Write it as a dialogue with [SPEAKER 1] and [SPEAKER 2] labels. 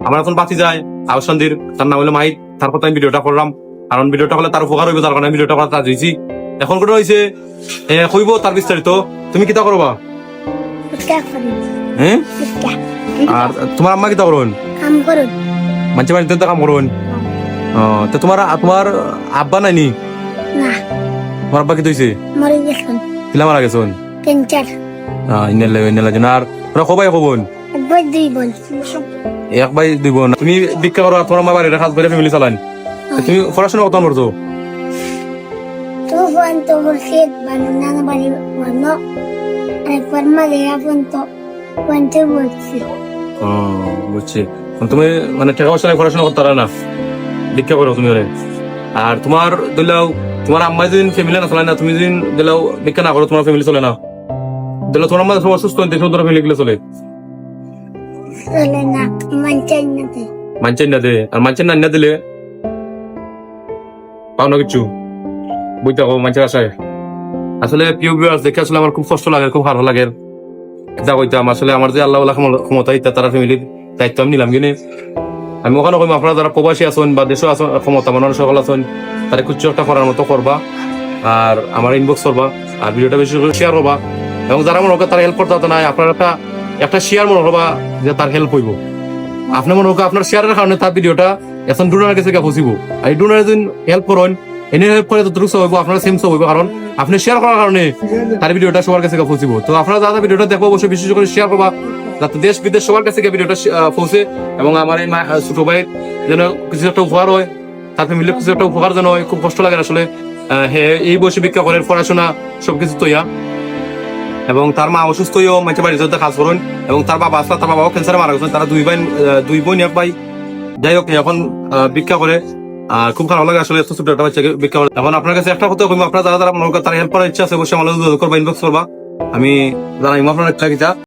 [SPEAKER 1] আমার এখন বাঁচি যায় আওসন্দির, তার নাম হলো মাহিত, তার কথা আমি ভিডিওটা করলাম, কারণ ভিডিওটা করলে তার উপকার হইব, তার কারণে আমি ভিডিওটা করা তার দিয়েছি। এখন কথা হয়েছে কইব তার বিস্তারিত, তুমি কিতা করবা? হ্যাঁ, আর তোমার আম্মা কিতা করুন? মানুষের বাড়িতে তো কাম করুন। তো তোমার আব্বা নাইনি? তোমার আব্বা কি হয়েছে? কিলা মারা গেছেন? আর তোরা কবাই কবন? এক ভাই দুই বোন। তুমি ভিক্ষা করো, তোমার মা বাড়ির কাজ করে ফ্যামিলি চালান। তুমি পড়াশোনা কত করছো? বুঝছি। তুমি মানে টাকা পয়সা পড়াশোনা করতে পারো না, ভিক্ষা করো তুমি। আর তোমার দিলাও, তোমার আম্মা যদি ফ্যামিলি না চলে না, তুমি যদি দিলাও ভিক্ষা না করো, তোমার ফ্যামিলি চলে না। দিলাও তোমার আম্মা সব অসুস্থ হইতে তোমার ফ্যামিলি গুলো চলে মানছেন না দে। আর মানছেন না দিলে পাও না কিছু, বুঝতে পারো মানুষের আশায়। আসলে প্রিয় ভিউয়ার্স, দেখে আসলে আমার খুব কষ্ট লাগে, খুব ভালো লাগে। কিতা কইতাম, আসলে আমার যে আল্লাহ ক্ষমতা ইত্যা তারা ফ্যামিলির দায়িত্ব আমি নিলাম কিনে। আমি ওখানে কইম আপনারা যারা প্রবাসী আছেন বা দেশে আছেন, ক্ষমতা মানুষ সকল আছেন, তারা কিছু একটা করার মতো করবা, আর আমার ইনবক্স করবা, আর ভিডিওটা বেশি করে শেয়ার করবা। এবং যারা মনে হয় তারা হেল্প করতে নাই, আপনার একটা শেয়ার মনে করবা যে তার হেল্প হইব। আপনার মনে হোক আপনার শেয়ারের কারণে তার ভিডিওটা এখন ডোনারের কাছে পৌঁছিব। আর এই ডোনারে যদি হেল্প করেন, এনে হেল্প করে ততটুকু সব হইব, আপনার সেম সব হইব, কারণ আপনি শেয়ার করার কারণে তার ভিডিওটা সবার কাছে পৌঁছিব। তো আপনারা যারা ভিডিওটা দেখবো অবশ্যই বিশেষ করে শেয়ার করবা, যাতে দেশ বিদেশ সবার কাছে ভিডিওটা পৌঁছে, এবং আমার এই ছোট ভাইয়ের যেন কিছু একটা উপহার হয়, তার ফ্যামিলির কিছু একটা উপহার যেন হয়। খুব কষ্ট লাগে আসলে, এই বয়সে ভিক্ষা করে পড়াশোনা সবকিছু তৈয়া, এবং তার মা অসুস্থ হয়েও মাঝে বাড়িতে কাজ করুন, এবং তার বাবা আসলে তার বাবাও ক্যান্সারে মারা গেছেন। তারা দুই বোন এক ভাই, যাই হোক এখন ভিক্ষা করে। আর খুব খারাপ লাগে আসলে, এত ছোট একটা বাচ্চাকে ভিক্ষা করে। এখন আপনার কাছে একটা কথা কইবো, আপনারা যারা যারা মনে করেন তারা হেল্প করার ইচ্ছা আছে, অবশ্যই আমার যোগাযোগ করবা, ইনবক্স করবা, আমি জানাইবো আপনার ইচ্ছা কিটা।